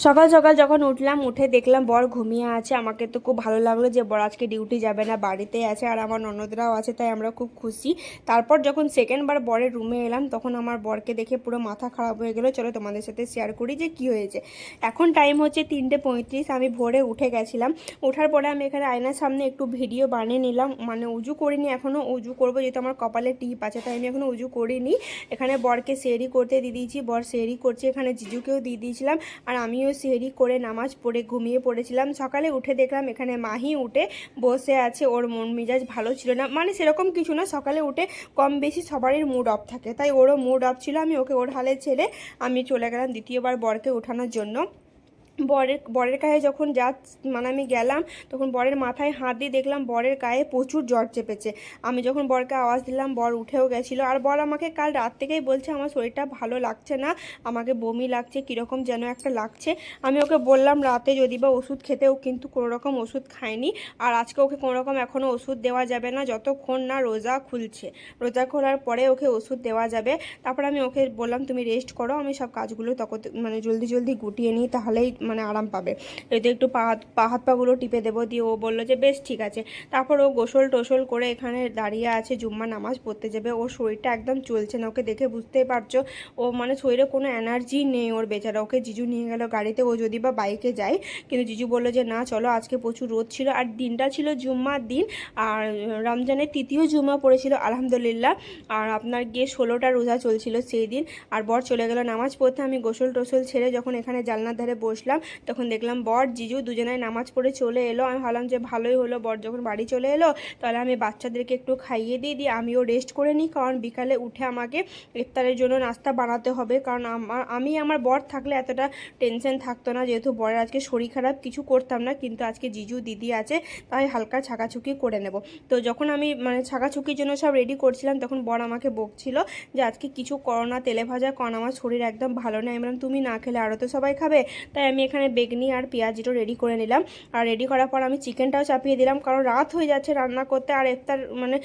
সকাল সকাল যখন উঠলাম, উঠে দেখলাম বর ঘুমিয়ে আছে। আমাকে তো খুব ভালো লাগলো যে বর আজকে ডিউটি যাবে না, বাড়িতেই আছে, আর আমার ননদরাও আছে, তাই আমরা খুব খুশি। তারপর যখন সেকেন্ড বার বরের রুমে এলাম, তখন আমার বরকে দেখে পুরো মাথা খারাপ হয়ে গেলো। চলো তোমাদের সাথে শেয়ার করি যে কি হয়েছে। এখন টাইম হচ্ছে 3:35। আমি ভোরে উঠে গেছিলাম। ওঠার পরে আমি এখানে আয়নার সামনে একটু ভিডিও বানিয়ে নিলাম। মানে উজু করিনি এখনও, উজু করবো যেহেতু আমার কপালে টিপ আছে, তাই আমি এখনও উজু করিনি। এখানে বরকে সেহরি করতে দিয়ে দিয়েছি, বর সেহরি করছে। এখানে জিজুকেও দিয়ে দিয়েছিলাম, আর আমিও সেহরি করে নামাজ পড়ে ঘুমিয়ে পড়েছিলাম। সকালে উঠে দেখলাম এখানে মাহি উঠে বসে আছে। ওর মন মেজাজ ভালো ছিল না, মানে সেরকম কিছু না, সকালে উঠে কম বেশি সবারই মুড অফ থাকে, তাই ওরও মুড অফ ছিল। আমি ওকে ওর হালে ছেড়ে আমি চলে গেলাম দ্বিতীয়বার বরকে ওঠানোর জন্য। বরের গায়ে যখন মানে আমি গেলাম, তখন বরের মাথায় হাত দিয়ে দেখলাম বরের গায়ে প্রচুর জ্বর চেপেছে। আমি যখন বরকে আওয়াজ দিলাম, বর উঠেও গেছিলো। আর বর আমাকে কাল রাত থেকেই বলছে আমার শরীরটা ভালো লাগছে না, আমাকে বমি লাগছে, কীরকম যেন একটা লাগছে। আমি ওকে বললাম রাতে যদি বা ওষুধ খেতেও, কিন্তু কোনো রকম ওষুধ খায়নি। আর আজকে ওকে কোনো রকম এখনও ওষুধ দেওয়া যাবে না যতক্ষণ না রোজা খুলছে। রোজা খোলার পরে ওকে ওষুধ দেওয়া যাবে। তারপর আমি ওকে বললাম তুমি রেস্ট করো, আমি সব কাজগুলো তখন মানে জলদি জলদি গুটিয়ে নিই, তাহলেই মানে আরাম পাবে। এতে একটু হাত পাগুলো টিপে দেবো। দিয়ে ও বললো যে বেশ ঠিক আছে। তারপর ও গোসল টোসল করে এখানে দাঁড়িয়ে আছে, জুম্মা নামাজ পড়তে যাবে। ওর শরীরটা একদম চলছে না, ওকে দেখে বুঝতেই পারছো ও মানে শরীরে কোনো এনার্জি নেই ওর, বেচারা। ওকে জিজু নিয়ে গেল গাড়িতে, ও যদি বা বাইকে যায়, কিন্তু জিজু বললো যে না চলো, আজকে প্রচুর রোদ ছিল আর দিনটা ছিল জুম্মার দিন, আর রমজানের তৃতীয় জুম্মা পড়েছিল আলহামদুলিল্লাহ। আর আপনার গিয়ে 16টা রোজা চলছিল সেই দিন। আর বর চলে গেল নামাজ পড়তে। আমি গোসল টোসল ছেড়ে যখন এখানে জানলার ধারে বসলাম, তখন দেখলাম বর জিজু দুজনায় নামাজ পড়ে চলে এলো। আমি ভাবলাম যে ভালোই হলো, বর যখন বাড়ি চলে এলো তাহলে আমি বাচ্চাদেরকে একটু খাইয়ে দিয়ে আমিও রেস্ট করে নিই, কারণ বিকালে উঠে আমাকে ইফতারের জন্য নাস্তা বানাতে হবে। কারণ আমার বর থাকলে এতটা টেনশন থাকতো না, যেহেতু বরের আজকে শরীর খারাপ, কিছু করতাম না। কিন্তু আজকে জিজু দিদি আছে, তাই হালকা ছাকাছুকি করে নেব। তো যখন আমি মানে ছাকাছুকির জন্য সব রেডি করছিলাম, তখন বর আমাকে বকছিল যে আজকে কিছু করো না, তেলে ভাজা, কারণ আমার শরীর একদম ভালো নেই। আমি বললাম তুমি না খেলে আরও তো সবাই খাবে। তাই আমি এখানে বেগনি আর পেঁয়াজিটাও রেডি করে নিলাম। আর রেডি করার পর আমি চিকেনটাও চাপিয়ে দিলাম, কারণ রাত হয়ে যাচ্ছে রান্না করতে, আর ইফতার মানে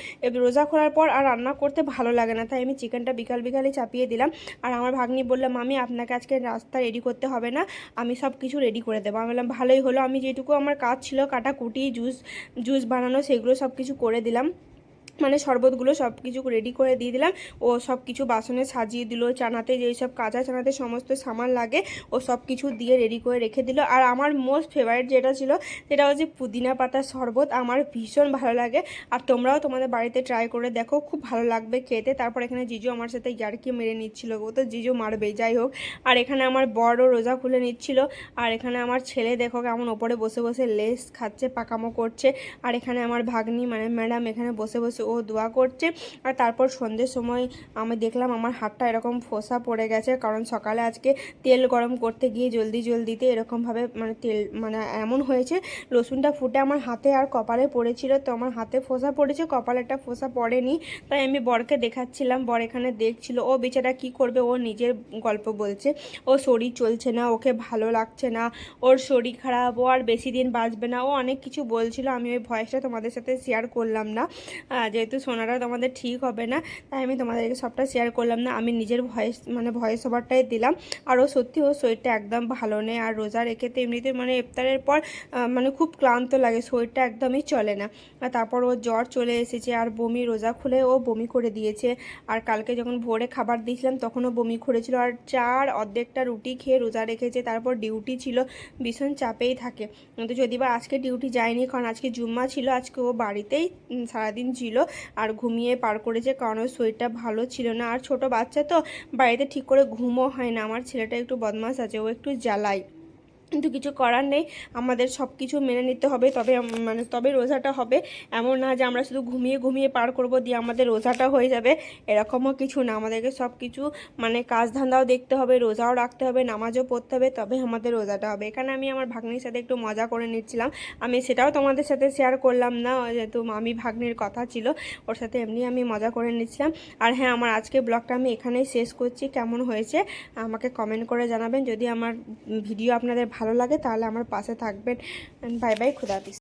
রোজা খোলার পর আর রান্না করতে ভালো লাগে না, তাই আমি চিকেনটা বিকালে চাপিয়ে দিলাম। আর আমার ভাগ্নি বললাম মামি আপনাকে আজকে রাস্তা রেডি করতে হবে না, আমি সব কিছু রেডি করে দেবো। আমি বললাম ভালোই হলো, আমি যেটুকু আমার কাজ ছিল কাটাকুটি জুস বানানো, সেগুলো সব কিছু করে দিলাম। মানে শরবতগুলো সব কিছু রেডি করে দিয়ে দিলাম। ও সব কিছু বাসনে সাজিয়ে দিল, চানাতে যেই সব কাঁচা চানাতে সমস্ত সামান লাগে ও সব কিছু দিয়ে রেডি করে রেখে দিল। আর আমার মোস্ট ফেভারিট যেটা ছিল সেটা হচ্ছে পুদিনা পাতার শরবত, আমার ভীষণ ভালো লাগে। আর তোমরাও তোমাদের বাড়িতে ট্রাই করে দেখো, খুব ভালো লাগবে খেতে। তারপর এখানে জিজু আমার সাথে ইয়ার্কি মেরে নিচ্ছিল, ও তো জিজু মারবে যাই হোক। আর এখানে আমার বড় রোজা খুলে নিচ্ছিল। আর এখানে আমার ছেলে দেখো কেমন ওপরে বসে বসে লেস খাচ্ছে, পাকামো করছে। আর এখানে আমার ভাগ্নি মানে ম্যাডাম এখানে বসে বসে ও দোয়া করছে। আর তারপর সন্ধ্যের সময় আমি দেখলাম আমার হাতটা এরকম ফোসা পড়ে গেছে, কারণ সকালে আজকে তেল গরম করতে গিয়ে জলদিতে এরকমভাবে মানে তেল মানে এমন হয়েছে, রসুনটা ফুটে আমার হাতে আর কপালে পড়েছিল, তো আমার হাতে ফোসা পড়েছে, কপালেরটা ফোসা পড়েনি। তাই আমি বরকে দেখাচ্ছিলাম, বর এখানে দেখছিল। ও বেচারা কি করবে, ও নিজের গল্প বলছে, ও শরীর চলছে না, ওকে ভালো লাগছে না, ওর শরীর খারাপ, ও আর বেশি দিন বাঁচবে না, ও অনেক কিছু বলছিল। আমি ওই ভয়েসটা তোমাদের সাথে শেয়ার করলাম না, যেহেতু শোনাটা তোমাদের ঠিক হবে না, তাই আমি তোমাদেরকে সবটা শেয়ার করলাম না। আমি নিজের ভয়েস ওভারটাই দিলাম। আর ও সত্যি ওর শরীরটা একদম ভালো নেই। আর রোজা রেখে তো এমনিতে মানে ইফতারের পর মানে খুব ক্লান্ত লাগে, শরীরটা একদমই চলে না। আর তারপর ওর জ্বর চলে এসেছে, আর বমি, রোজা খুলে ও বমি করে দিয়েছে। আর কালকে যখন ভোরে খাবার দিয়েছিলাম তখনও বমি করেছিল। আর অর্ধেকটা রুটি খেয়ে রোজা রেখেছে, তারপর ডিউটি ছিল, ভীষণ চাপেই থাকে। কিন্তু যদি বা আজকে ডিউটি যায়নি, কারণ আজকে জুম্মা ছিল, আজকে ও বাড়িতেই সারাদিন ছিল আর ঘুমিয়ে পার করেছে, কারণ ওর শরীরটা ভালো ছিল না। আর ছোট বাচ্চা তো, বাড়িতে ঠিক করে ঘুমও হয় না। আমার ছেলেটা একটু বদমাশ আছে, ও একটু জ্বালায়, কিন্তু কিছু করার নেই, আমাদের সব কিছু মেনে নিতে হবে, তবে রোজাটা হবে। এমন না যে আমরা শুধু ঘুমিয়ে পার করব দিয়ে আমাদের রোজাটা হয়ে যাবে, এরকমও কিছু না। আমাদেরকে সব কিছু মানে কাজ ধান্দাও দেখতে হবে, রোজাও রাখতে হবে, নামাজও পড়তে হবে, তবে আমাদের রোজাটা হবে। এখানে আমি আমার ভাগ্নির সাথে একটু মজা করে নিচ্ছিলাম, আমি সেটাও তোমাদের সাথে শেয়ার করলাম না, যেহেতু আমি ভাগ্নির কথা ছিল, ওর সাথে এমনি আমি মজা করে নিচ্ছিলাম। আর হ্যাঁ, আমার আজকে ব্লগটা আমি এখানেই শেষ করছি। কেমন হয়েছে আমাকে কমেন্ট করে জানাবেন। যদি আমার ভিডিও আপনাদের ভালো লাগে তাহলে আমার পাশে থাকবেন। বাই বাই, খুদা হাফেজ।